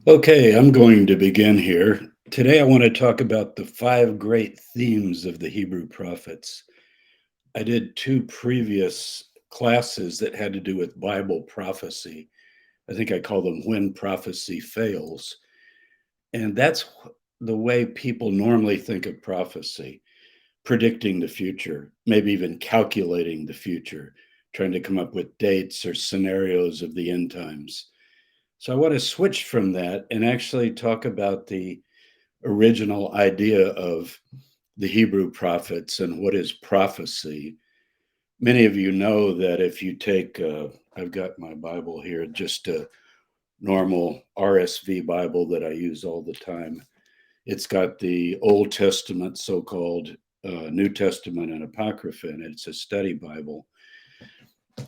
Okay, I'm going to begin here. Today, I want to talk about the five great themes of the Hebrew prophets. I did two previous classes that had to do with Bible prophecy. I think I call them When Prophecy Fails. And that's the way people normally think of prophecy, predicting the future, maybe even calculating the future, trying to come up with dates or scenarios of the end times. So I want to switch from that and actually talk about the original idea of the Hebrew prophets and what is prophecy. Many of you know that if you take, I've got my Bible here, just a normal RSV Bible that I use all the time. It's got the Old Testament, so called New Testament, and Apocrypha, and it's a study Bible.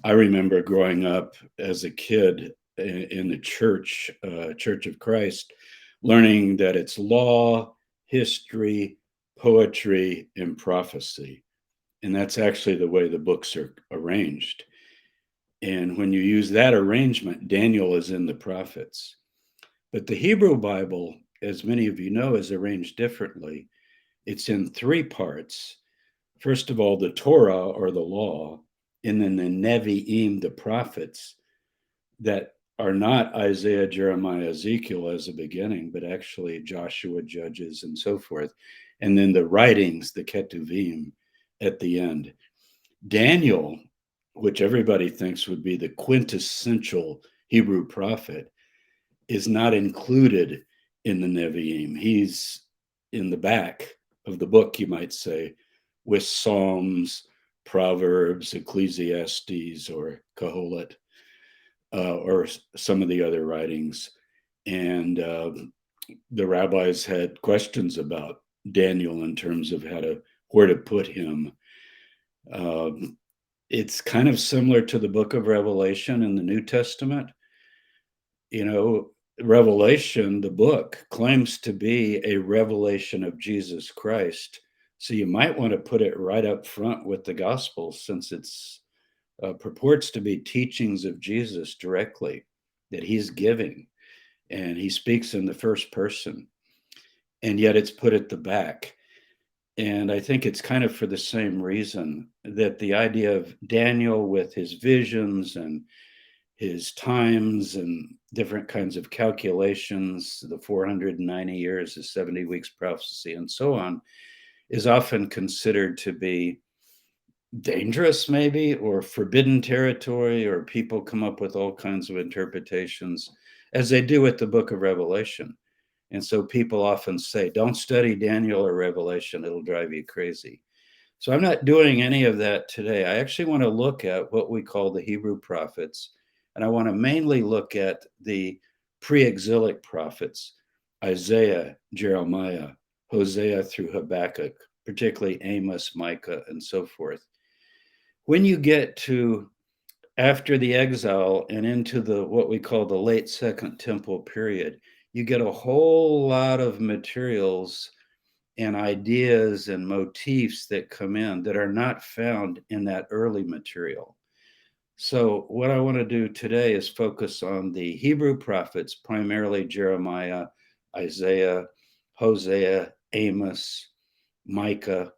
I remember growing up as a kid in the church, Church of Christ, learning that it's law, history, poetry, and prophecy. And that's actually the way the books are arranged. And when you use that arrangement, Daniel is in the prophets. But the Hebrew Bible, as many of you know, is arranged differently. It's in three parts. First of all, the Torah or the law, and then the Nevi'im, the prophets, that are not Isaiah, Jeremiah, Ezekiel as a beginning, but actually Joshua, Judges, and so forth. And then the writings, the Ketuvim, at the end. Daniel, which everybody thinks would be the quintessential Hebrew prophet, is not included in the Nevi'im. He's in the back of the book, you might say, with Psalms, Proverbs, Ecclesiastes, or Kohelet, or some of the other writings. And the rabbis had questions about Daniel in terms of where to put him. Um, it's kind of similar to the book of Revelation in the New Testament. You know, Revelation, the book, claims to be a revelation of Jesus Christ. So you might want to put it right up front with the Gospels, since it's purports to be teachings of Jesus directly that he's giving, and he speaks in the first person, and yet it's put at the back. And I think it's kind of for the same reason that the idea of Daniel with his visions and his times and different kinds of calculations, the 490 years, the 70 weeks prophecy, and so on, is often considered to be dangerous, maybe, or forbidden territory, or people come up with all kinds of interpretations, as they do with the book of Revelation. And so people often say, don't study Daniel or Revelation, it'll drive you crazy. So I'm not doing any of that today. I actually want to look at what we call the Hebrew prophets, and I want to mainly look at the pre-exilic prophets, Isaiah, Jeremiah, Hosea through Habakkuk, particularly Amos, Micah, and so forth. When you get to after the exile and into the what we call the late Second Temple period, you get a whole lot of materials and ideas and motifs that come in that are not found in that early material. So, what I want to do today is focus on the Hebrew prophets, primarily Jeremiah, Isaiah, Hosea, Amos, Micah,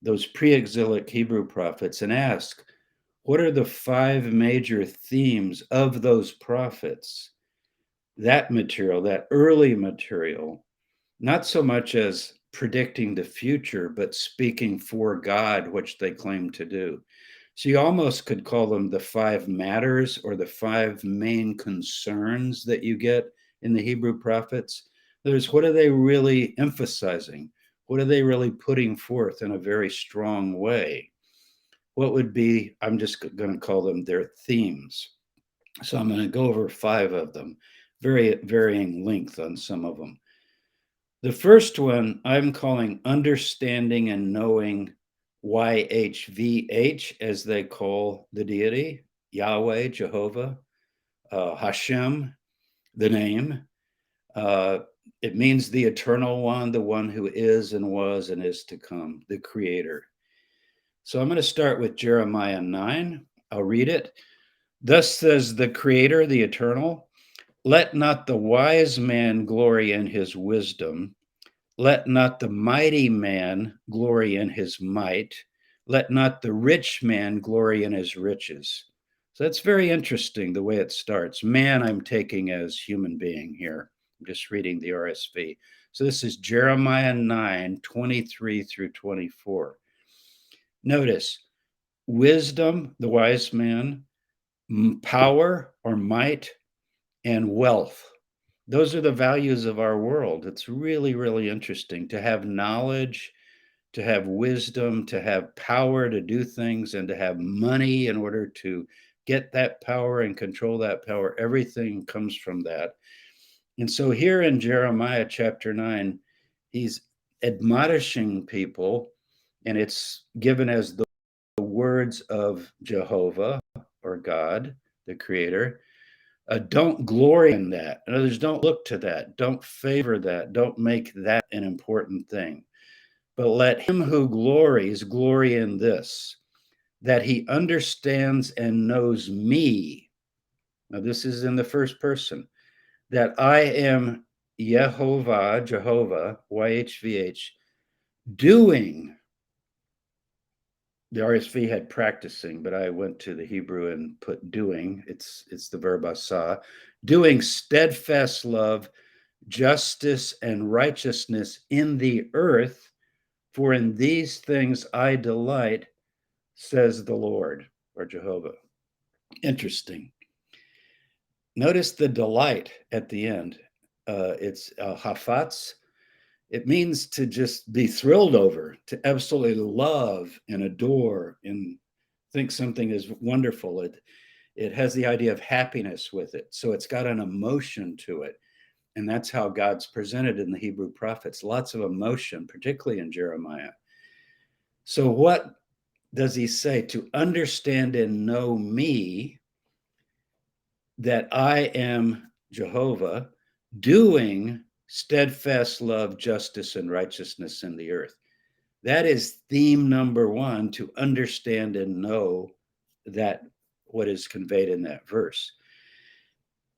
those pre exilic Hebrew prophets, and ask what are the five major themes of those prophets? That material, that early material, not so much as predicting the future, but speaking for God, which they claim to do. So you almost could call them the five matters or the five main concerns that you get in the Hebrew prophets. There's what are they really emphasizing? What are they really putting forth in a very strong way? What would be, I'm just going to call them their themes. So I'm going to go over five of them, very varying length on some of them. The first one I'm calling understanding and knowing YHVH, as they call the deity, Yahweh, Jehovah, Hashem, the name. Uh, it means the eternal one, the one who is and was and is to come, the creator. So I'm going to start with Jeremiah 9. I'll read it. Thus says the creator, the eternal. Let not the wise man glory in his wisdom. Let not the mighty man glory in his might. Let not the rich man glory in his riches. So that's very interesting the way it starts. Man, I'm taking as human being here. I'm just reading the RSV. So this is Jeremiah 9:23 through 24. Notice wisdom, the wise man, power or might, and wealth. Those are the values of our world. It's really, really interesting to have knowledge, to have wisdom, to have power to do things, and to have money in order to get that power and control that power. Everything comes from that. And so here in Jeremiah chapter 9, he's admonishing people, and it's given as the words of Jehovah or God, the creator. Don't glory in that. In other words, don't look to that. Don't favor that. Don't make that an important thing. But let him who glories glory in this, that he understands and knows me. Now, this is in the first person, that I am Jehovah, YHVH, doing. The RSV had practicing, but I went to the Hebrew and put doing. It's the verb asah, doing steadfast love, justice, and righteousness in the earth, for in these things I delight, says the Lord or Jehovah. Interesting. Notice the delight at the end. It's hafatz. It means to just be thrilled over, to absolutely love and adore and think something is wonderful. It has the idea of happiness with it. So it's got an emotion to it. And that's how God's presented in the Hebrew prophets. Lots of emotion, particularly in Jeremiah. So what does he say? To understand and know me, that I am Jehovah, doing steadfast love, justice, and righteousness in the earth. That is theme number one, to understand and know that what is conveyed in that verse.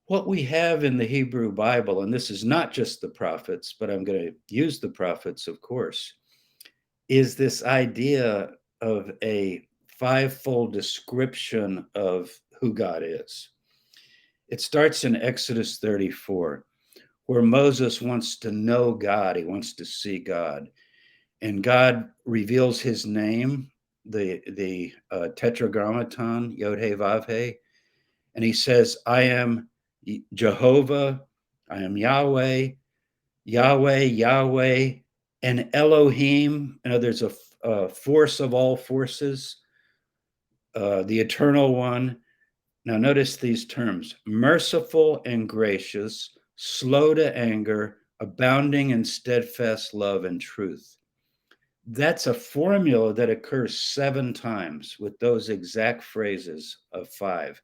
What we have in the Hebrew Bible, and this is not just the prophets, but I'm going to use the prophets, of course, is this idea of a fivefold description of who God is. It starts in Exodus 34, where Moses wants to know God. He wants to see God. And God reveals his name, the tetragrammaton, Yod He Vav He. And he says, I am Jehovah, I am Yahweh, Yahweh, and Elohim. There's a force of all forces, the eternal one. Now, notice these terms: merciful and gracious, slow to anger, abounding in steadfast love and truth. That's a formula that occurs 7 times with those exact phrases of 5.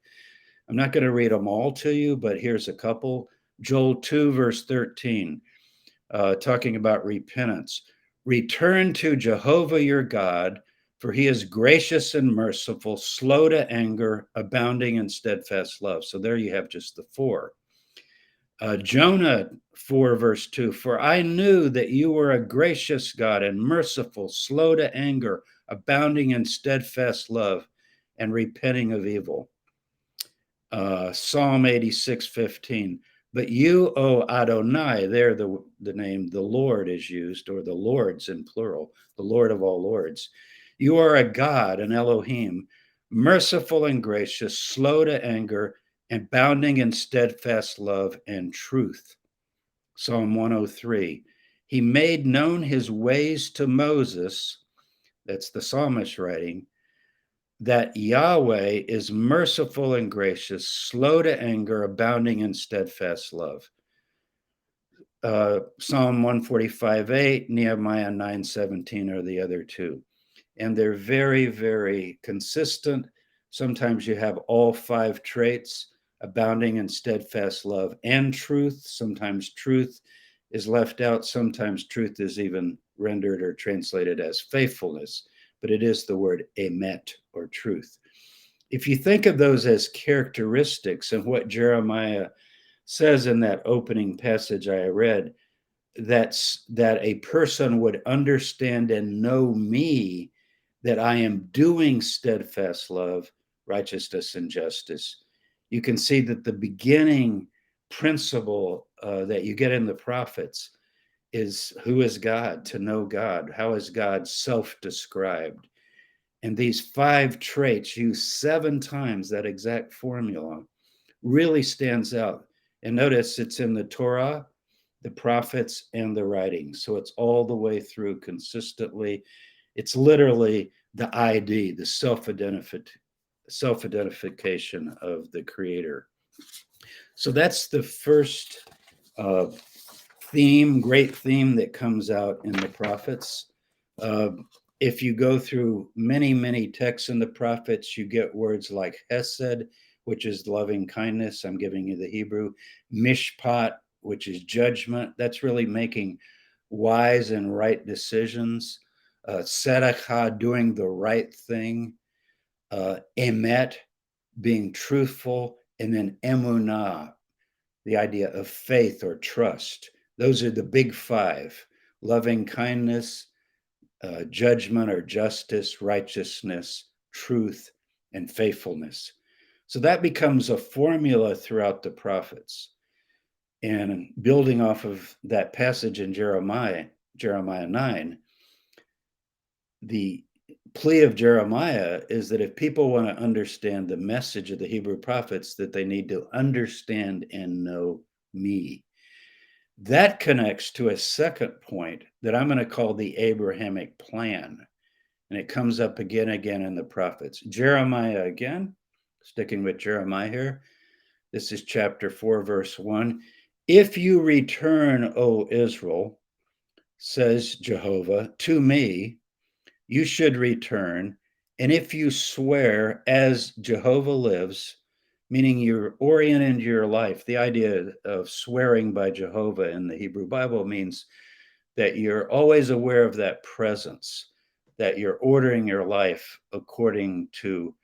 I'm not going to read them all to you, but here's a couple. Joel 2, verse 13, talking about repentance. Return to Jehovah your God, for he is gracious and merciful, slow to anger, abounding in steadfast love. So there you have just the 4. Jonah 4, verse 2, for I knew that you were a gracious God and merciful, slow to anger, abounding in steadfast love, and repenting of evil. Psalm 86:15. But you, O Adonai, there the name the Lord is used, or the Lords in plural, the Lord of all lords. You are a God, an Elohim, merciful and gracious, slow to anger, and abounding in steadfast love and truth. Psalm 103. He made known his ways to Moses, that's the psalmist writing, that Yahweh is merciful and gracious, slow to anger, abounding in steadfast love. Psalm 145:8, Nehemiah 9:17 are the other 2. And they're very, very consistent. Sometimes you have all 5 traits: abounding in steadfast love and truth. Sometimes truth is left out. Sometimes truth is even rendered or translated as faithfulness, but it is the word emet, or truth. If you think of those as characteristics and what Jeremiah says in that opening passage I read, that a person would understand and know me, that I am doing steadfast love, righteousness, and justice. You can see that the beginning principle that you get in the prophets is, who is God? To know God. How is God self-described? And these five traits, used 7 times that exact formula, really stands out. And notice it's in the Torah, the prophets, and the writings. So it's all the way through consistently. It's literally the ID, the self-identification of the creator. So that's the first uh, great theme that comes out in the prophets. Uh, if you go through many, many texts in the prophets, you get words like hesed, which is loving kindness. I'm giving you the Hebrew. Mishpat, which is judgment. That's really making wise and right decisions. Tzedakah, doing the right thing. Emet, being truthful. And then emunah, the idea of faith or trust. Those are the big five: loving kindness, judgment or justice, righteousness, truth, and faithfulness. So that becomes a formula throughout the prophets. And building off of that passage in Jeremiah 9, the plea of Jeremiah is that if people want to understand the message of the Hebrew prophets, that they need to understand and know me. That connects to a second point that I'm going to call the Abrahamic plan. And it comes up again in the prophets. Jeremiah again, sticking with Jeremiah here. This is chapter 4, verse 1. If you return, O Israel, says Jehovah, to me, you should return. And if you swear, as Jehovah lives, meaning you're oriented your life, the idea of swearing by Jehovah in the Hebrew Bible means that you're always aware of that presence, that you're ordering your life according to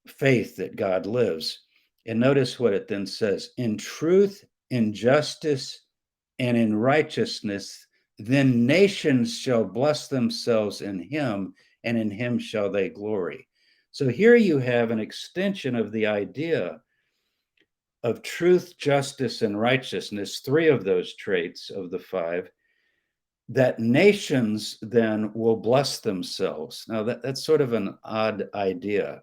faith that God lives. And notice what it then says: in truth, in justice, and in righteousness, then nations shall bless themselves in him, and in him shall they glory. So here you have an extension of the idea of truth, justice, and righteousness, 3 of those traits of the 5, that nations then will bless themselves. Now, that's sort of an odd idea.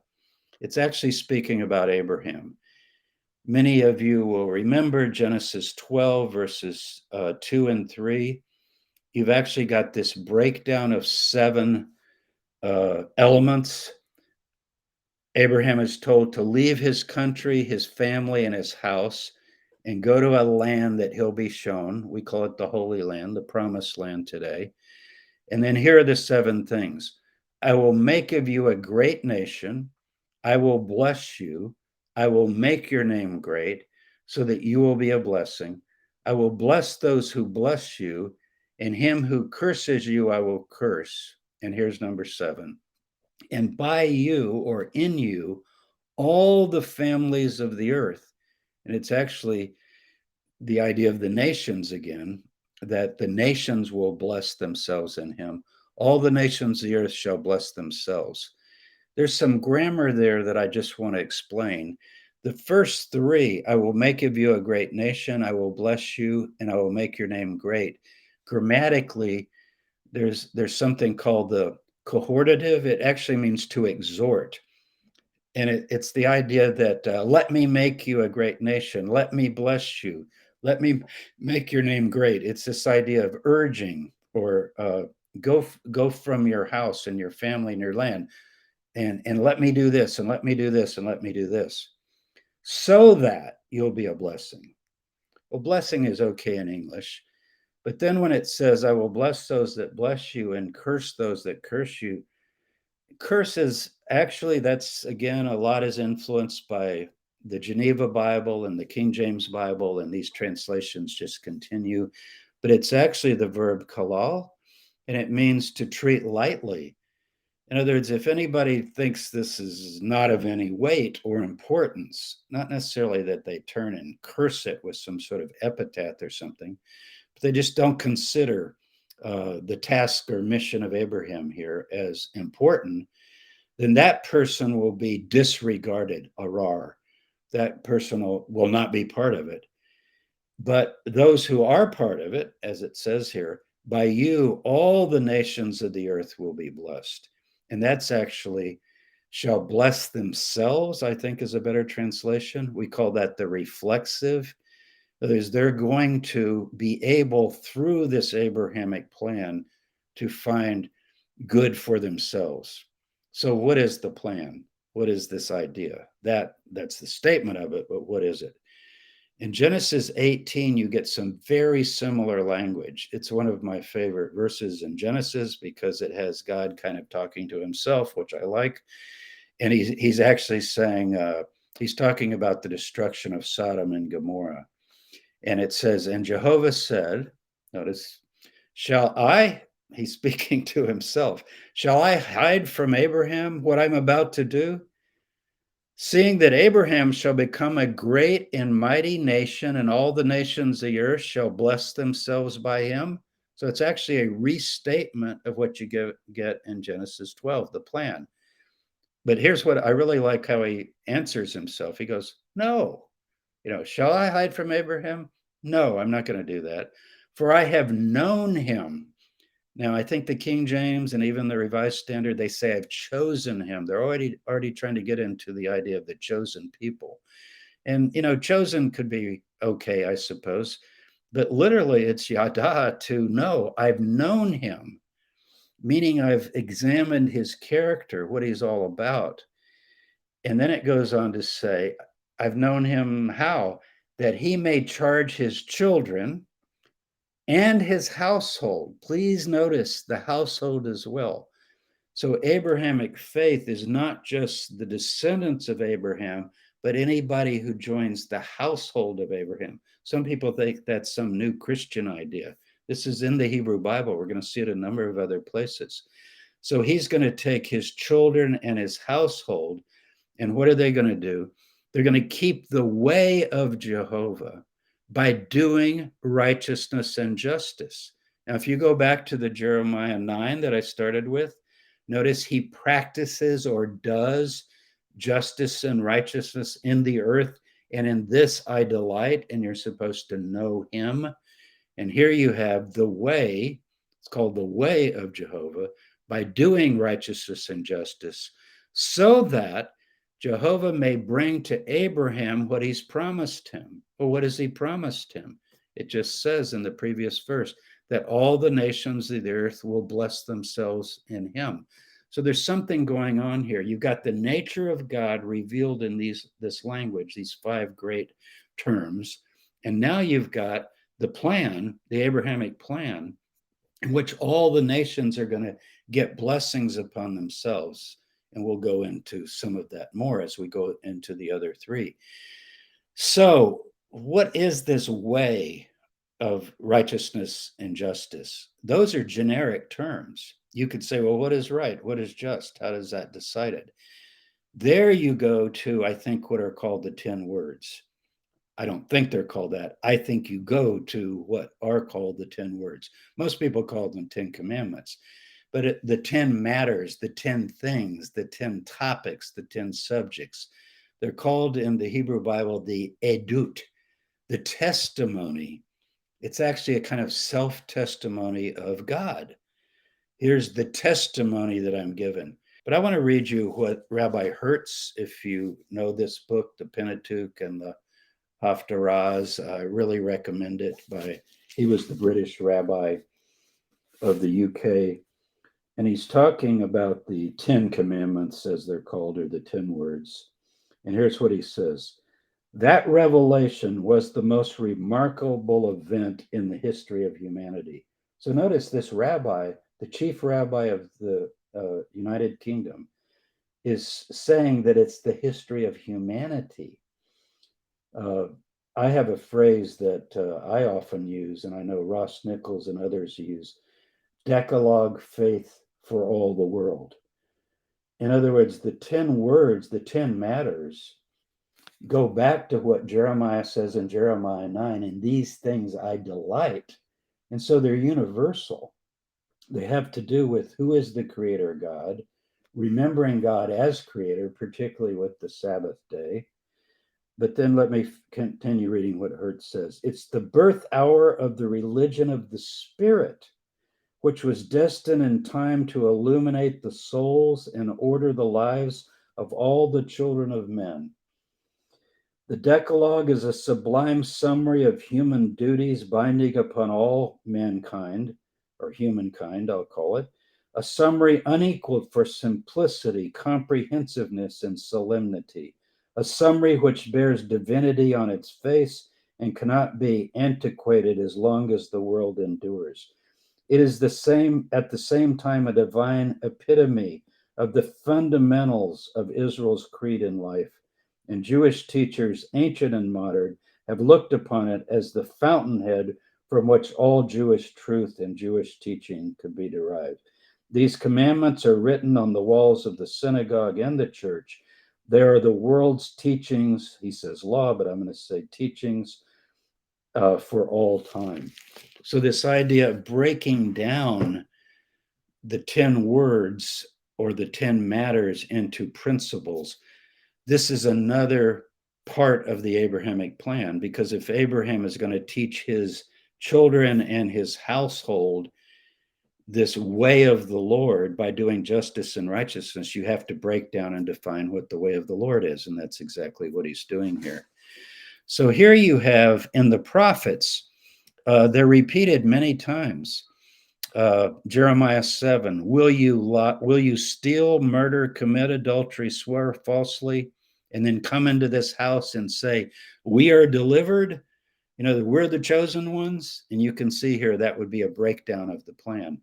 It's actually speaking about Abraham. Many of you will remember Genesis 12, verses 2 and 3. You've actually got this breakdown of 7 elements. Abraham is told to leave his country, his family, and his house, and go to a land that he'll be shown. We call it the Holy Land, the Promised Land today. And then here are the 7 things. I will make of you a great nation. I will bless you. I will make your name great so that you will be a blessing. I will bless those who bless you, and him who curses you, I will curse. And here's number 7. And by you, or in you, all the families of the earth. And it's actually the idea of the nations again, that the nations will bless themselves in him. All the nations of the earth shall bless themselves. There's some grammar there that I just want to explain. The first 3, I will make of you a great nation, I will bless you, and I will make your name great. Grammatically, there's something called the cohortative. It actually means to exhort. And it's the idea that let me make you a great nation, let me bless you, let me make your name great. It's this idea of urging, or go from your house and your family and your land, and let me do this, and let me do this, and let me do this, so that you'll be a blessing. Well, blessing is okay in English, but then when it says, I will bless those that bless you and curse those that curse you, curses, actually, that's again, a lot is influenced by the Geneva Bible and the King James Bible, and these translations just continue. But it's actually the verb kalal, and it means to treat lightly. In other words, if anybody thinks this is not of any weight or importance, not necessarily that they turn and curse it with some sort of epithet or something, but they just don't consider the task or mission of Abraham here as important, then that person will be disregarded, arar. That person will not be part of it. But those who are part of it, as it says here, by you, all the nations of the earth will be blessed. And that's actually shall bless themselves, I think is a better translation. We call that the reflexive. That is, they're going to be able, through this Abrahamic plan, to find good for themselves. So, what is the plan? What is this idea? That's the statement of it, but what is it? In Genesis 18, you get some very similar language. It's one of my favorite verses in Genesis because it has God kind of talking to himself, which I like. And he's actually saying, he's talking about the destruction of Sodom and Gomorrah. And it says, and Jehovah said, notice, shall I, he's speaking to himself, shall I hide from Abraham what I'm about to do? Seeing that Abraham shall become a great and mighty nation, and all the nations of the earth shall bless themselves by him. So it's actually a restatement of what you get in Genesis 12, the plan. But here's what I really like how he answers himself. He goes, no, shall I hide from Abraham? No, I'm not going to do that. For I have known him. Now, I think the King James and even the Revised Standard, they say, I've chosen him. They're already trying to get into the idea of the chosen people. And, chosen could be okay, I suppose. But literally, it's yada, to know. I've known him, meaning I've examined his character, what he's all about. And then it goes on to say, I've known him how? That he may charge his children and his household. Please notice the household as well. So, Abrahamic faith is not just the descendants of Abraham, but anybody who joins the household of Abraham. Some people think that's some new Christian idea. This is in the Hebrew Bible. We're going to see it a number of other places. So, he's going to take his children and his household. And what are they going to do? They're going to keep the way of Jehovah by doing righteousness and justice. Now, if you go back to the Jeremiah 9 that I started with, notice he practices or does justice and righteousness in the earth. And in this I delight, and you're supposed to know him. And here you have the way, it's called the way of Jehovah, by doing righteousness and justice, so that Jehovah may bring to Abraham what he's promised him. Well, what has he promised him? It just says in the previous verse that all the nations of the earth will bless themselves in him. So there's something going on here. You've got the nature of God revealed in this language, these five great terms. And now you've got the plan, the Abrahamic plan, in which all the nations are going to get blessings upon themselves. And we'll go into some of that more as we go into the other three. So, what is this way of righteousness and justice? Those are generic terms. You could say, well, what is right? What is just? How does that decide it? There you go to, I think, what are called the 10 words. I don't think they're called that. I think you go to what are called the 10 words. Most people call them 10 commandments. But the 10 matters, the 10 things, the 10 topics, the 10 subjects, they're called in the Hebrew Bible the edut, the testimony. It's actually a kind of self-testimony of God. Here's the testimony that I'm given. But I want to read you what Rabbi Hertz, if you know this book, the Pentateuch and the Haftarahs, I really recommend it. He was the British rabbi of the UK. And he's talking about the 10 commandments, as they're called, or the 10 words. And here's what he says. That revelation was the most remarkable event in the history of humanity. So notice this rabbi, the chief rabbi of the United Kingdom, is saying that it's the history of humanity. I have a phrase that I often use, and I know Ross Nichols and others use, Decalogue faith for all the world. In other words, the 10 words, the 10 matters, go back to what Jeremiah says in Jeremiah 9, in these things I delight. And so they're universal. They have to do with who is the creator God, remembering God as creator, particularly with the Sabbath day. But then let me continue reading what Hertz says. It's the birth hour of the religion of the Spirit, which was destined in time to illuminate the souls and order the lives of all the children of men. The Decalogue is a sublime summary of human duties binding upon all mankind, or humankind, I'll call it, a summary unequaled for simplicity, comprehensiveness, and solemnity, a summary which bears divinity on its face and cannot be antiquated as long as the world endures. It is at the same time a divine epitome of the fundamentals of Israel's creed in life, and Jewish teachers, ancient and modern, have looked upon it as the fountainhead from which all Jewish truth and Jewish teaching could be derived. These commandments are written on the walls of the synagogue and the church. They are the world's teachings, he says law, but I'm going to say teachings for all time. So, this idea of breaking down the 10 words or the 10 matters into principles, this is another part of the Abrahamic plan, because if Abraham is going to teach his children and his household this way of the Lord by doing justice and righteousness, you have to break down and define what the way of the Lord is. And that's exactly what he's doing here. So here you have in the prophets, they're repeated many times. Jeremiah 7, will you steal, murder, commit adultery, swear falsely, and then come into this house and say, we are delivered? You know, we're the chosen ones. And you can see here that would be a breakdown of the plan.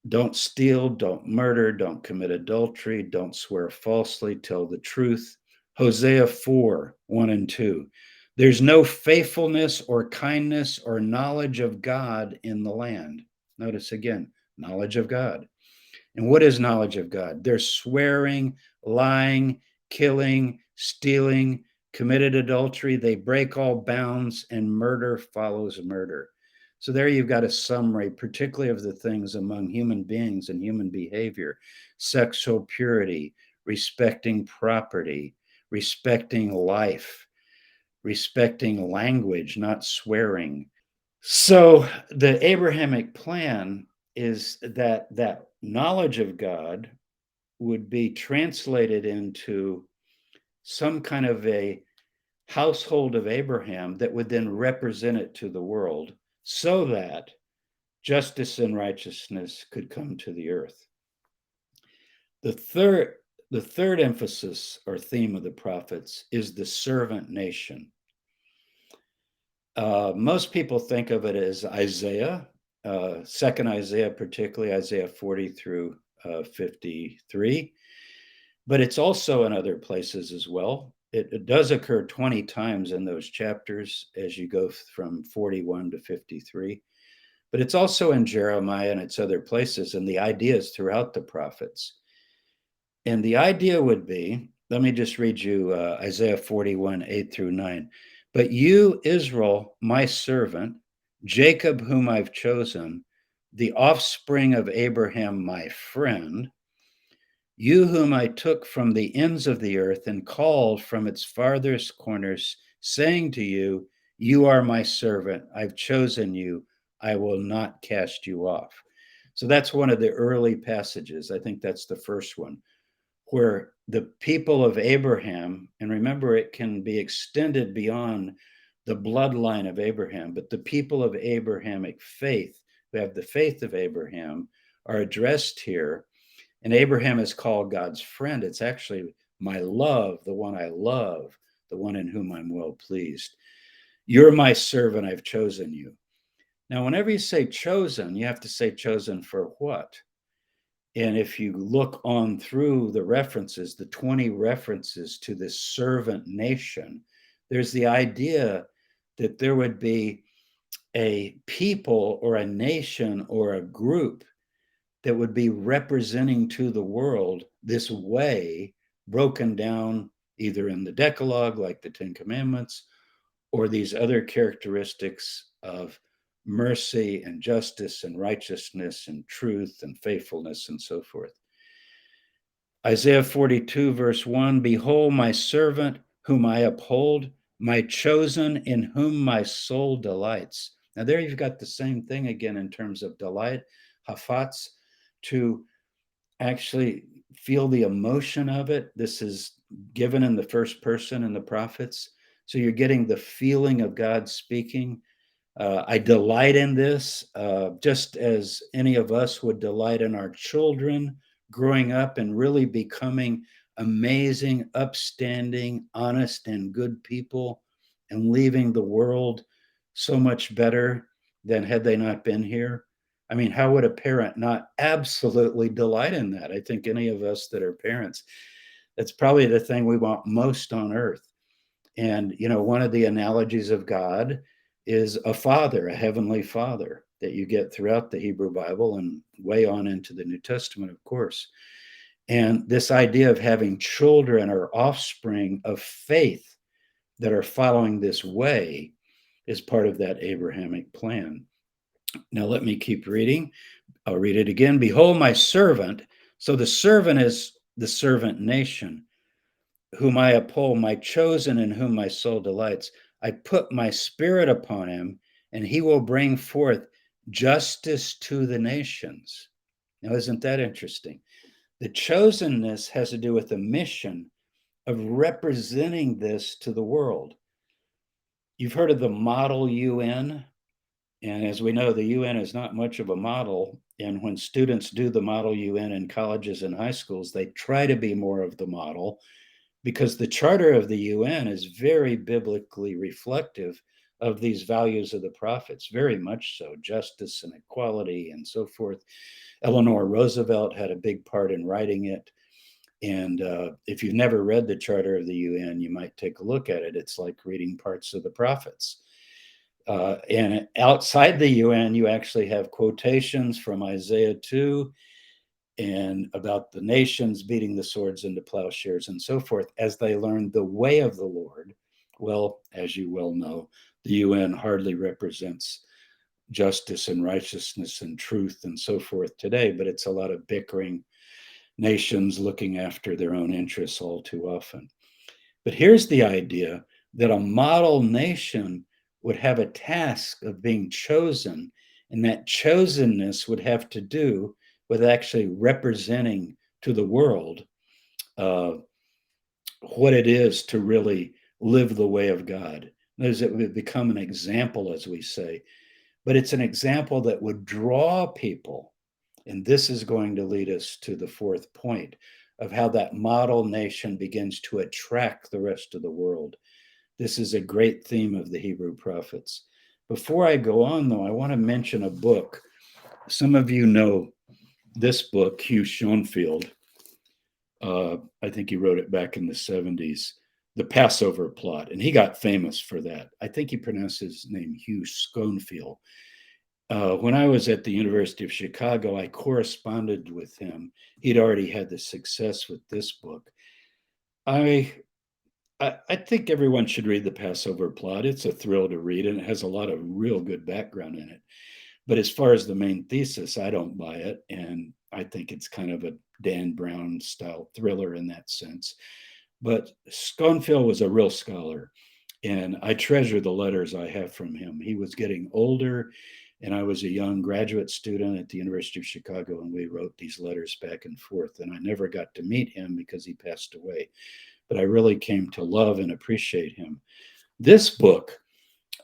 Don't steal, don't murder, don't commit adultery, don't swear falsely, tell the truth. Hosea 4, 1 and 2. There's no faithfulness or kindness or knowledge of God in the land. Notice again, knowledge of God. And what is knowledge of God? There's swearing, lying, killing, stealing, committed adultery. They break all bounds, and murder follows murder. So there you've got a summary, particularly of the things among human beings and human behavior: sexual purity, respecting property, respecting life, respecting language, not swearing. So the Abrahamic plan is that knowledge of God would be translated into some kind of a household of Abraham that would then represent it to the world, so that justice and righteousness could come to the earth. The third emphasis or theme of the prophets is the servant nation. Most people think of it as Isaiah, second Isaiah, particularly Isaiah 40 through 53, but it's also in other places as well. It does occur 20 times in those chapters as you go from 41 to 53, but it's also in Jeremiah and it's other places, and the idea is throughout the prophets. And the idea would be, let me just read you Isaiah 41, 8 through 9. But you, Israel, my servant, Jacob, whom I've chosen, the offspring of Abraham, my friend, you whom I took from the ends of the earth and called from its farthest corners, saying to you, you are my servant, I've chosen you, I will not cast you off. So that's one of the early passages. I think that's the first one, where the people of Abraham, and remember, it can be extended beyond the bloodline of Abraham, but the people of Abrahamic faith, who have the faith of Abraham, are addressed here. And Abraham is called God's friend. It's actually my love, the one I love, the one in whom I'm well pleased. You're my servant, I've chosen you. Now, whenever you say chosen, you have to say chosen for what? And if you look on through the references, the 20 references to this servant nation, there's the idea that there would be a people or a nation or a group that would be representing to the world this way broken down either in the Decalogue, like the Ten Commandments, or these other characteristics of mercy and justice and righteousness and truth and faithfulness and so forth. Isaiah 42, verse 1, behold, my servant whom I uphold, my chosen in whom my soul delights. Now, there you've got the same thing again in terms of delight, hafatz, to actually feel the emotion of it. This is given in the first person in the prophets. So you're getting the feeling of God speaking. I delight in this, just as any of us would delight in our children growing up and really becoming amazing, upstanding, honest, and good people and leaving the world so much better than had they not been here. I mean, how would a parent not absolutely delight in that? I think any of us that are parents, that's probably the thing we want most on earth. And, one of the analogies of God is a father, a heavenly father that you get throughout the Hebrew Bible and way on into the New Testament, of course. And this idea of having children or offspring of faith that are following this way is part of that Abrahamic plan. Now, let me keep reading. I'll read it again. Behold, my servant. So the servant is the servant nation whom I uphold, my chosen in whom my soul delights. I put my spirit upon him, and he will bring forth justice to the nations. Now, isn't that interesting? The chosenness has to do with the mission of representing this to the world. You've heard of the model UN, and as we know, the UN is not much of a model. And when students do the model UN in colleges and high schools, they try to be more of the model because the charter of the UN is very biblically reflective of these values of the prophets, very much so, justice and equality and so forth. Eleanor Roosevelt had a big part in writing it. And if you've never read the charter of the UN, you might take a look at it. It's like reading parts of the prophets. And outside the UN, you actually have quotations from Isaiah 2 and about the nations beating the swords into plowshares and so forth as they learn the way of the Lord. Well, as you well know, the UN hardly represents justice and righteousness and truth and so forth today, but it's a lot of bickering nations looking after their own interests all too often. But here's the idea that a model nation would have a task of being chosen, and that chosenness would have to do with actually representing to the world uh, what it is to really live the way of God. That it would become an example, as we say, but it's an example that would draw people. And this is going to lead us to the fourth point of how that model nation begins to attract the rest of the world. This is a great theme of the Hebrew prophets. Before I go on, though, I want to mention a book. Some of you know this book, Hugh Schoenfield. I think he wrote it back in the 70s, The Passover Plot, and he got famous for that. I think he pronounced his name Hugh Schoenfield. When I was at the University of Chicago, I corresponded with him. He'd already had the success with this book. I I think everyone should read The Passover Plot. It's a thrill to read, and it has a lot of real good background in it. But as far as the main thesis, I don't buy it, and I think it's kind of a Dan Brown style thriller in that sense. But Schoenfield was a real scholar, and I treasure the letters I have from him. He was getting older, and I was a young graduate student at the University of Chicago, and we wrote these letters back and forth. And I never got to meet him because he passed away, but I really came to love and appreciate him. This book,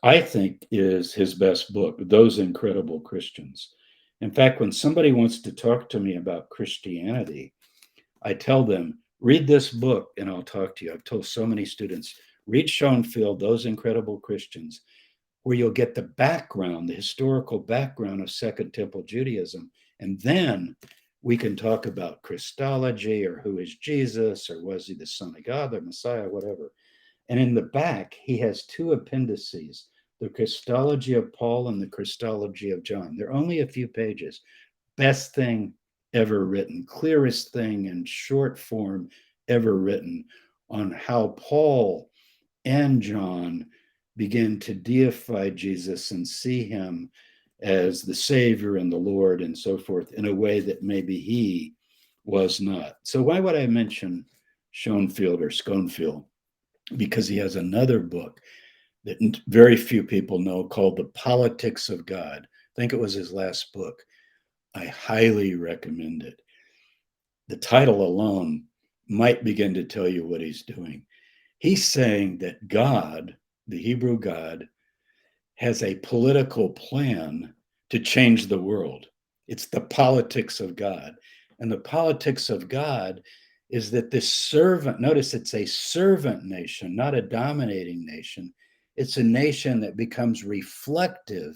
I think, is his best book, Those Incredible Christians. In fact, when somebody wants to talk to me about Christianity, I tell them, read this book and I'll talk to you. I've told so many students, read Schoenfield, Those Incredible Christians, where you'll get the background, the historical background of Second Temple Judaism. And then we can talk about Christology or who is Jesus or was he the Son of God, the Messiah, whatever. And in the back, he has two appendices, the Christology of Paul and the Christology of John. They're only a few pages. Best thing ever written, clearest thing in short form ever written on how Paul and John begin to deify Jesus and see him as the Savior and the Lord and so forth in a way that maybe he was not. So why would I mention Schoenfield or Schoenfield? Because he has another book that very few people know called The Politics of God. I think it was his last book. I highly recommend it. The title alone might begin to tell you what he's doing. He's saying that God, the Hebrew God, has a political plan to change the world. It's the politics of God. And the politics of God is that this servant, notice it's a servant nation, not a dominating nation. It's a nation that becomes reflective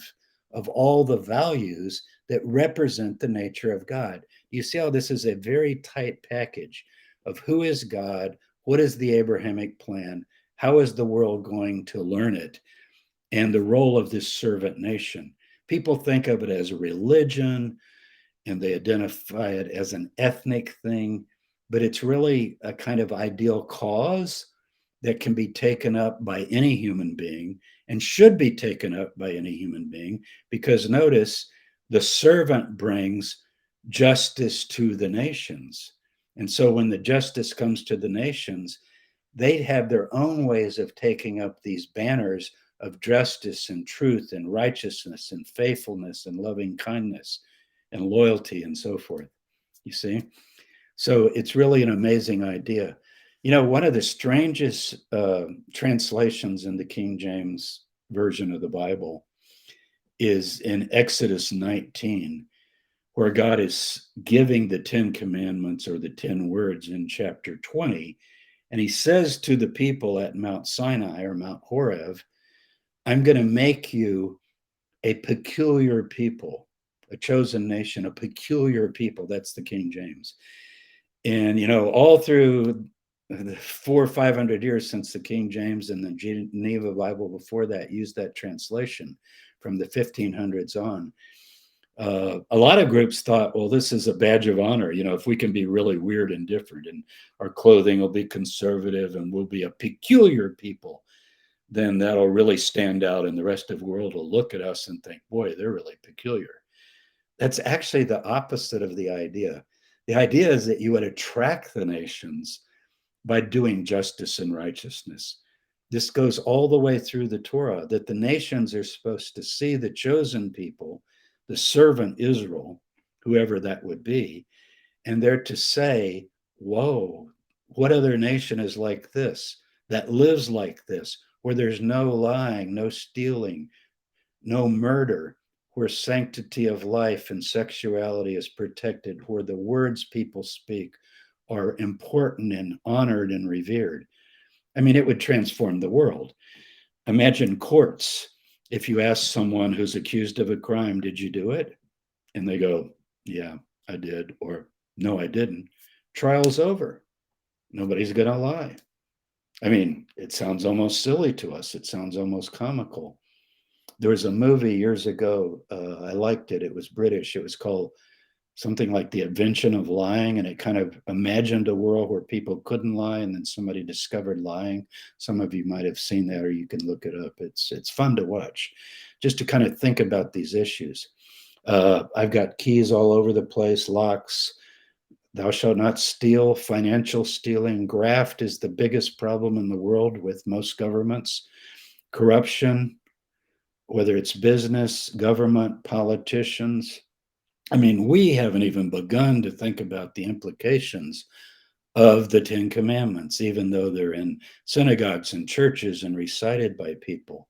of all the values that represent the nature of God. You see how this is a very tight package of who is God, what is the Abrahamic plan, how is the world going to learn it, and the role of this servant nation. People think of it as a religion and they identify it as an ethnic thing, but it's really a kind of ideal cause that can be taken up by any human being and should be taken up by any human being, because notice the servant brings justice to the nations. And so when the justice comes to the nations, they have their own ways of taking up these banners of justice and truth and righteousness and faithfulness and loving kindness and loyalty and so forth. You see? So it's really an amazing idea. You know, one of the strangest translations in the King James Version of the Bible is in Exodus 19, where God is giving the 10 commandments or the 10 words in chapter 20. And he says to the people at Mount Sinai or Mount Horeb, I'm going to make you a peculiar people, a chosen nation, a peculiar people. That's the King James. And, you know, all through the 400 or 500 years since the King James and the Geneva Bible before that used that translation from the 1500s on. A lot of groups thought, well, this is a badge of honor. You know, if we can be really weird and different and our clothing will be conservative and we'll be a peculiar people, then that'll really stand out and the rest of the world will look at us and think, boy, they're really peculiar. That's actually the opposite of the idea. The idea is that you would attract the nations by doing justice and righteousness. This goes all the way through the Torah, that the nations are supposed to see the chosen people, the servant Israel, whoever that would be, and they're to say, whoa, what other nation is like this, that lives like this, where there's no lying, no stealing, no murder, where sanctity of life and sexuality is protected, where the words people speak are important and honored and revered. I mean, it would transform the world. Imagine courts. If you ask someone who's accused of a crime, did you do it? And they go, yeah, I did, or no, I didn't. Trial's over. Nobody's going to lie. I mean, it sounds almost silly to us. It sounds almost comical. There was a movie years ago. I liked it. It was British. It was called something like The Invention of Lying. And it kind of imagined a world where people couldn't lie. And then somebody discovered lying. Some of you might have seen that, or you can look it up. It's fun to watch, just to kind of think about these issues. I've got keys all over the place, locks. Thou shalt not steal, financial stealing. Graft is the biggest problem in the world with most governments. Corruption, whether it's business, government, politicians. I mean, we haven't even begun to think about the implications of the 10 Commandments, even though they're in synagogues and churches and recited by people.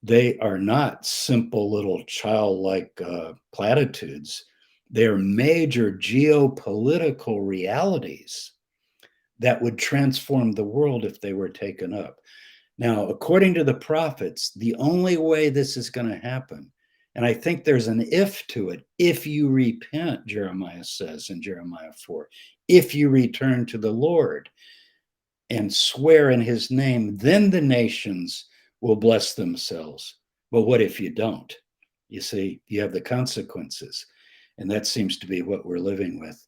They are not simple little childlike platitudes. They are major geopolitical realities that would transform the world if they were taken up. Now, according to the prophets, the only way this is going to happen, and I think there's an if to it, if you repent, Jeremiah says in Jeremiah 4, if you return to the Lord and swear in his name, then the nations will bless themselves. But what if you don't? You see, you have the consequences. And that seems to be what we're living with.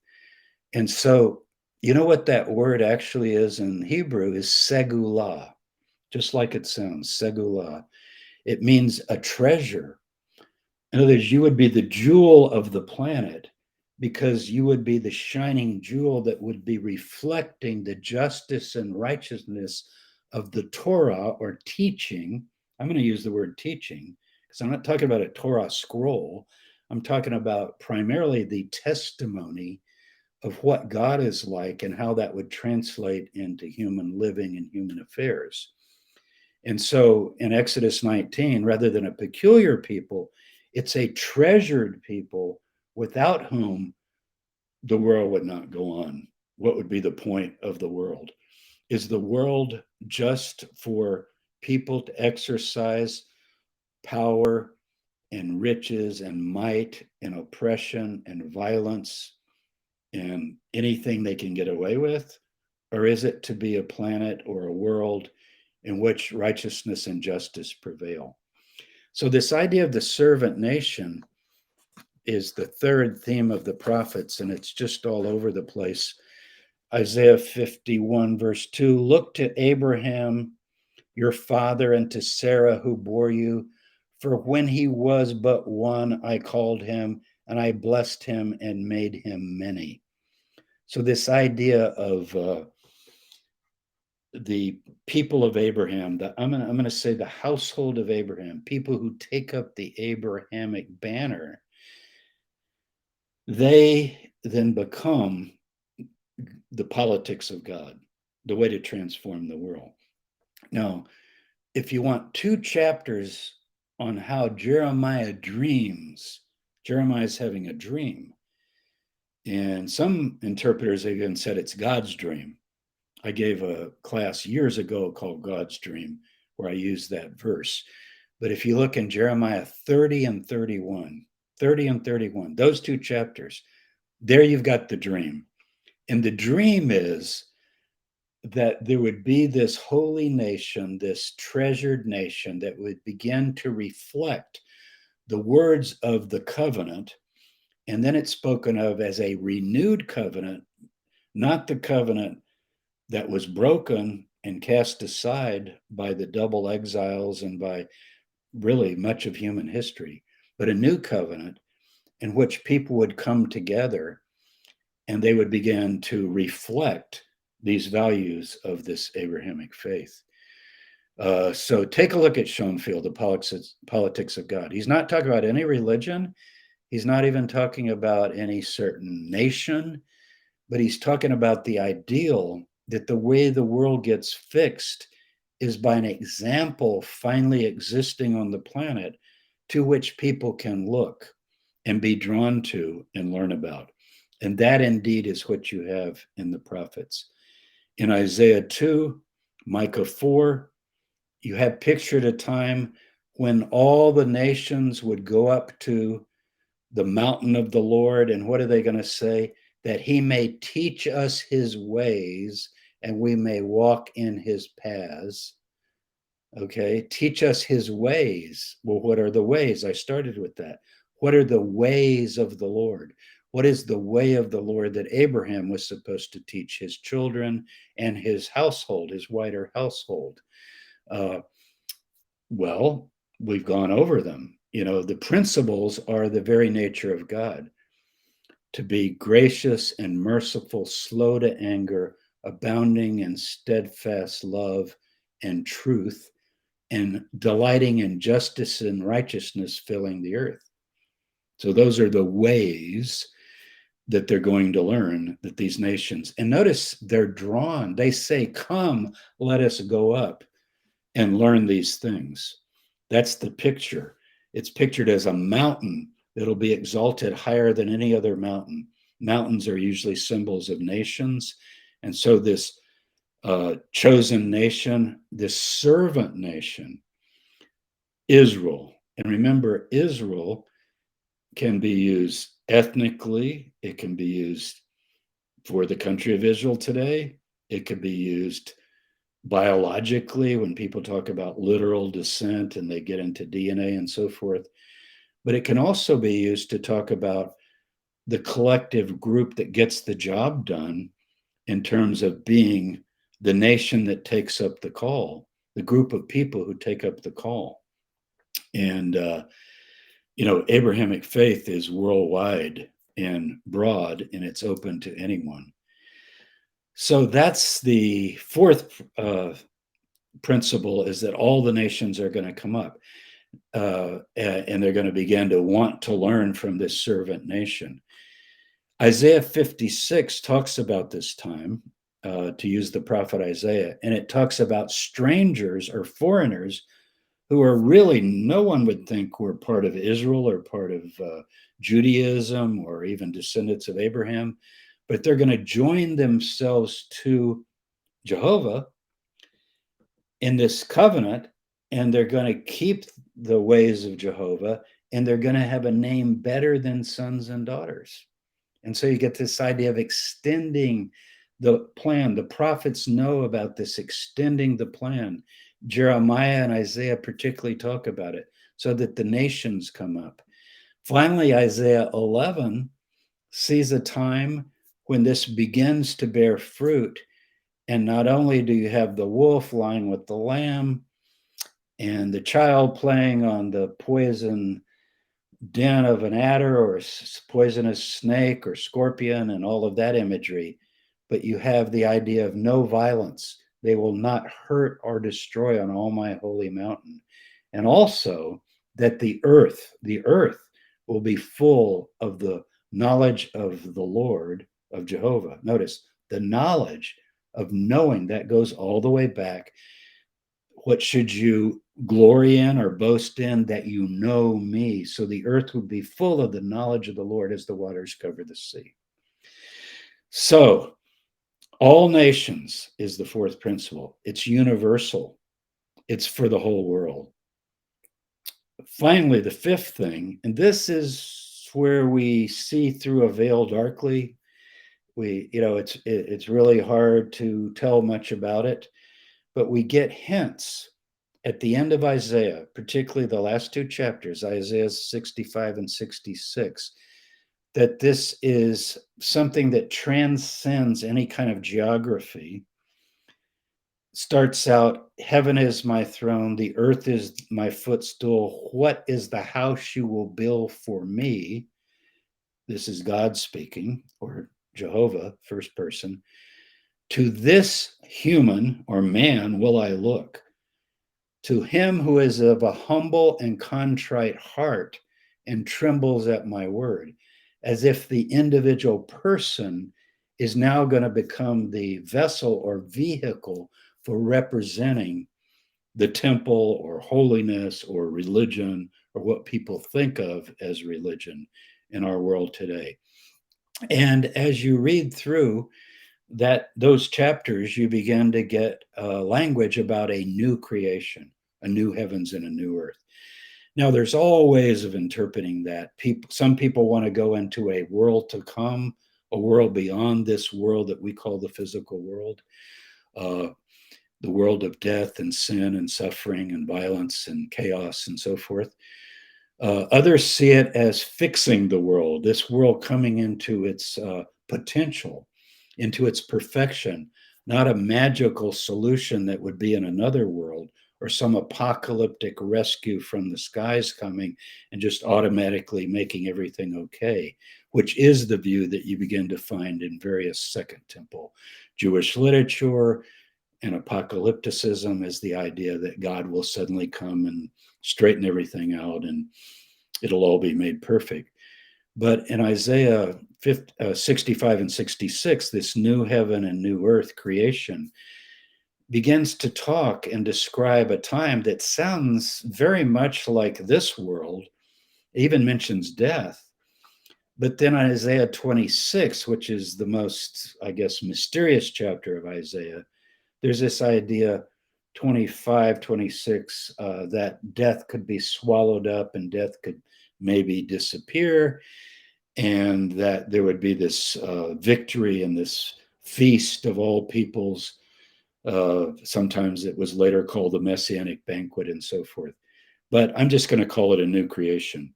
And so, you know what that word actually is in Hebrew is segulah, just like it sounds, segulah. It means a treasure. In other words, you would be the jewel of the planet because you would be the shining jewel that would be reflecting the justice and righteousness of the Torah or teaching. I'm going to use the word teaching because I'm not talking about a Torah scroll. I'm talking about primarily the testimony of what God is like and how that would translate into human living and human affairs. And so in Exodus 19, rather than a peculiar people, it's a treasured people without whom the world would not go on. What would be the point of the world? Is the world just for people to exercise power and riches and might and oppression and violence and anything they can get away with? Or is it to be a planet or a world in which righteousness and justice prevail? So, this idea of the servant nation is the third theme of the prophets, and it's just all over the place. Isaiah 51, verse 2, look to Abraham, your father, and to Sarah, who bore you. For when he was but one, I called him, and I blessed him and made him many. So, this idea of the people of Abraham, I'm going to say the household of Abraham, people who take up the Abrahamic banner, they then become the politics of God, the way to transform the world. Now, if you want 2 chapters on how Jeremiah dreams, Jeremiah's having a dream. And some interpreters even said it's God's dream. I gave a class years ago called God's Dream, where I used that verse. But if you look in Jeremiah 30 and 31, 30 and 31, those 2 chapters, there you've got the dream. And the dream is that there would be this holy nation, this treasured nation that would begin to reflect the words of the covenant. And then it's spoken of as a renewed covenant, not the covenant that was broken and cast aside by the double exiles and by really much of human history, but a new covenant in which people would come together and they would begin to reflect these values of this Abrahamic faith. So take a look at Schoenfield, the politics of God. He's not talking about any religion. He's not even talking about any certain nation, but he's talking about the ideal that the way the world gets fixed is by an example finally existing on the planet to which people can look and be drawn to and learn about. And that indeed is what you have in the prophets. In Isaiah 2, Micah 4, you have pictured a time when all the nations would go up to the mountain of the Lord. And what are they going to say? That he may teach us his ways and we may walk in his paths. Okay, teach us his ways. Well, what are the ways? I started with that. What are the ways of the Lord? What is the way of the Lord that Abraham was supposed to teach his children and his household, his wider household? Well, we've gone over them. You know, the principles are the very nature of God: to be gracious and merciful, slow to anger, abounding in steadfast love and truth, and delighting in justice and righteousness, filling the earth. So those are the ways that they're going to learn, that these nations, and notice they're drawn. They say, come, let us go up and learn these things. That's the picture. It's pictured as a mountain that'll be exalted higher than any other mountain. Mountains are usually symbols of nations. And so this chosen nation, this servant nation, Israel. And remember, Israel can be used ethnically, it can be used for the country of Israel today, it could be used biologically when people talk about literal descent and they get into DNA and so forth. But it can also be used to talk about the collective group that gets the job done in terms of being the nation that takes up the call, the group of people who take up the call. And, Abrahamic faith is worldwide and broad, and it's open to anyone. So that's the fourth principle, is that all the nations are going to come up, and they're going to begin to want to learn from this servant nation. Isaiah 56 talks about this time, to use the prophet Isaiah, and it talks about strangers or foreigners who are really, no one would think were part of Israel or part of Judaism or even descendants of Abraham, but they're going to join themselves to Jehovah in this covenant, and they're going to keep the ways of Jehovah, and they're going to have a name better than sons and daughters. And so you get this idea of extending the plan. The prophets know about this, extending the plan. Jeremiah and Isaiah particularly talk about it, so that the nations come up. Finally, Isaiah 11 sees a time when this begins to bear fruit. And not only do you have the wolf lying with the lamb and the child playing on the poison den of an adder or poisonous snake or scorpion and all of that imagery, but you have the idea of no violence. They will not hurt or destroy on all my holy mountain. And also that the earth will be full of the knowledge of the Lord, of Jehovah. Notice the knowledge of knowing, that goes all the way back. What should you glory in or boast in? That you know me. So the earth would be full of the knowledge of the Lord as the waters cover the sea. So all nations is the fourth principle. It's universal. It's for the whole world. Finally, the fifth thing, and this is where we see through a veil darkly. It's really hard to tell much about it, but we get hints at the end of Isaiah, particularly the last two chapters, Isaiah 65 and 66, that this is something that transcends any kind of geography. Starts out, heaven is my throne, the earth is my footstool. What is the house you will build for me? This is God speaking, or Jehovah, first person. To this human or man will I look, to him who is of a humble and contrite heart and trembles at my word, as if the individual person is now going to become the vessel or vehicle for representing the temple or holiness or religion, or what people think of as religion in our world today. And as you read through those chapters, you begin to get language about a new creation, a new heavens and a new earth. Now, there's all ways of interpreting that. Some people want to go into a world to come, a world beyond this world that we call the physical world, the world of death and sin and suffering and violence and chaos and so forth. Others see it as fixing the world, this world coming into its potential, into its perfection, not a magical solution that would be in another world or some apocalyptic rescue from the skies coming and just automatically making everything okay, which is the view that you begin to find in various Second Temple Jewish literature. And apocalypticism is the idea that God will suddenly come and straighten everything out and it'll all be made perfect. But in Isaiah 65 and 66, this new heaven and new earth creation begins to talk and describe a time that sounds very much like this world. It even mentions death. But then Isaiah 26, which is the most, I guess, mysterious chapter of Isaiah, there's this idea, 25, 26, that death could be swallowed up and death could maybe disappear, and that there would be this victory and this feast of all peoples. Sometimes it was later called the Messianic banquet and so forth. But I'm just going to call it a new creation.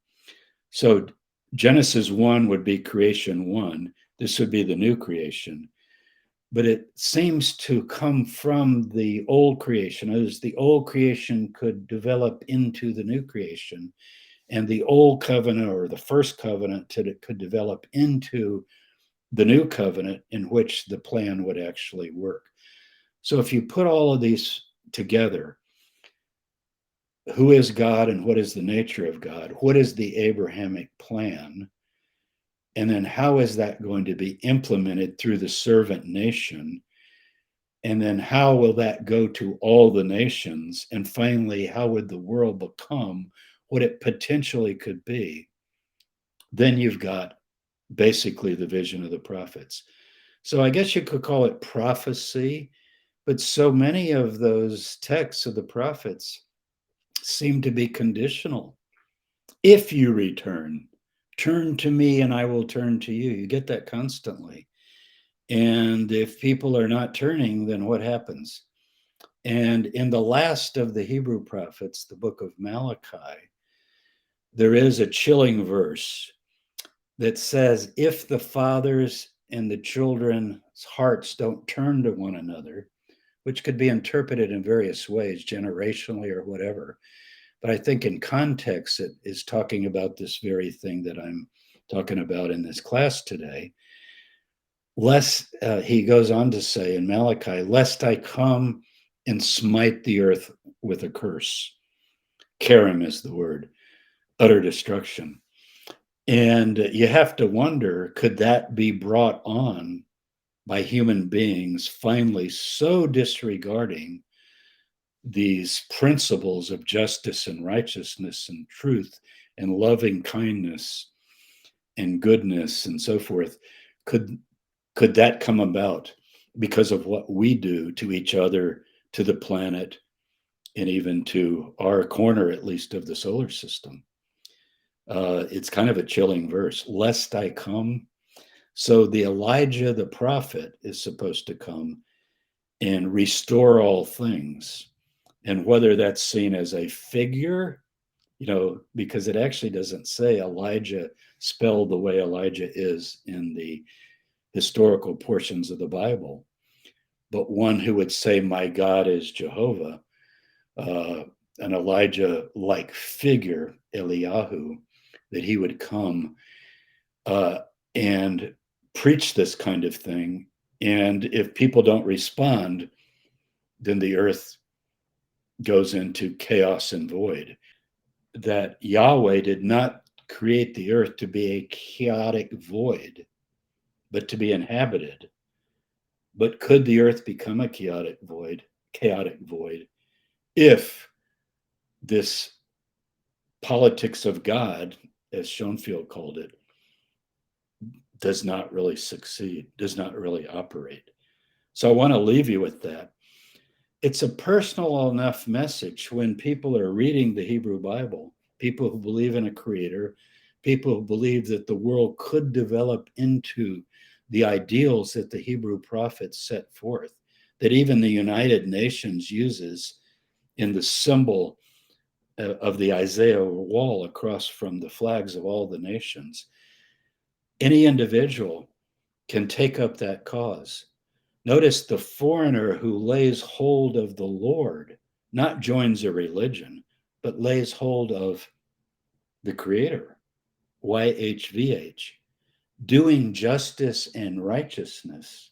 So Genesis 1 would be creation 1. This would be the new creation. But it seems to come from the old creation, as the old creation could develop into the new creation, and the old covenant or the first covenant could develop into the new covenant in which the plan would actually work. So if you put all of these together, who is God and what is the nature of God? What is the Abrahamic plan? And then how is that going to be implemented through the servant nation? And then how will that go to all the nations? And finally, how would the world become what it potentially could be? Then you've got basically the vision of the prophets. So I guess you could call it prophecy, but so many of those texts of the prophets seem to be conditional. If you return, turn to me and I will turn to you. You get that constantly. And if people are not turning, then what happens? And in the last of the Hebrew prophets, the book of Malachi, there is a chilling verse that says, if the fathers and the children's hearts don't turn to one another, which could be interpreted in various ways, generationally or whatever. But I think in context, it is talking about this very thing that I'm talking about in this class today. Lest, he goes on to say in Malachi, lest I come and smite the earth with a curse. Karam is the word, utter destruction. And you have to wonder, could that be brought on by human beings finally so disregarding these principles of justice and righteousness and truth and loving kindness and goodness and so forth? Could that come about because of what we do to each other, to the planet, and even to our corner, at least, of the solar system? It's kind of a chilling verse, lest I come. So the Elijah, the prophet, is supposed to come and restore all things. And whether that's seen as a figure, because it actually doesn't say Elijah spelled the way Elijah is in the historical portions of the Bible, but one who would say, my God is Jehovah, an Elijah like figure, Eliyahu, that he would come and preach this kind of thing. And if people don't respond, then the earth goes into chaos and void. That Yahweh did not create the earth to be a chaotic void, but to be inhabited. But could the earth become a chaotic void, if this politics of God, as Schoenfield called it, does not really succeed, does not really operate? So I want to leave you with that. It's a personal enough message when people are reading the Hebrew Bible, people who believe in a creator, people who believe that the world could develop into the ideals that the Hebrew prophets set forth, that even the United Nations uses in the symbol of the Isaiah wall across from the flags of all the nations. Any individual can take up that cause. Notice the foreigner who lays hold of the Lord, not joins a religion, but lays hold of the Creator, YHVH, doing justice and righteousness,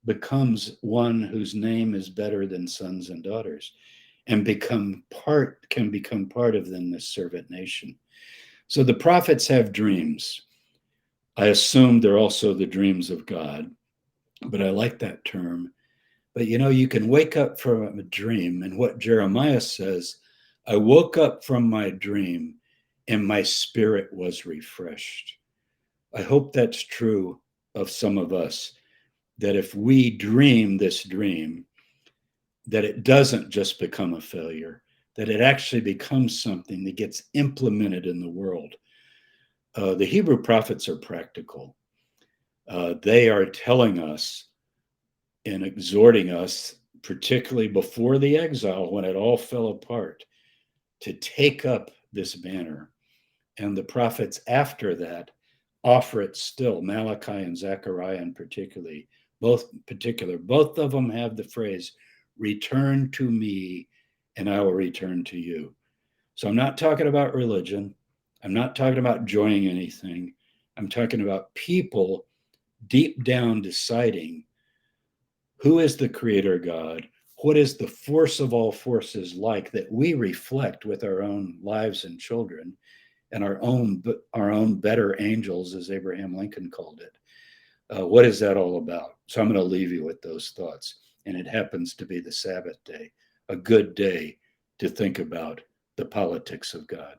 becomes one whose name is better than sons and daughters, and can become part of then this servant nation. So the prophets have dreams. I assume they're also the dreams of God, but I like that term. But you can wake up from a dream, and what Jeremiah says, I woke up from my dream and my spirit was refreshed. I hope that's true of some of us, that if we dream this dream, that it doesn't just become a failure, that it actually becomes something that gets implemented in the world. The Hebrew prophets are practical. They are telling us and exhorting us, particularly before the exile when it all fell apart, to take up this banner And the prophets after that offer it still. Malachi and Zechariah in both of them have the phrase, return to me and I will return to you. So I'm not talking about religion. I'm not talking about joining anything. I'm talking about people deep down deciding who is the creator God, what is the force of all forces like that we reflect with our own lives and children, and our own better angels, as Abraham Lincoln called it. What is that all about? So I'm going to leave you with those thoughts. And it happens to be the Sabbath day, a good day to think about the politics of God.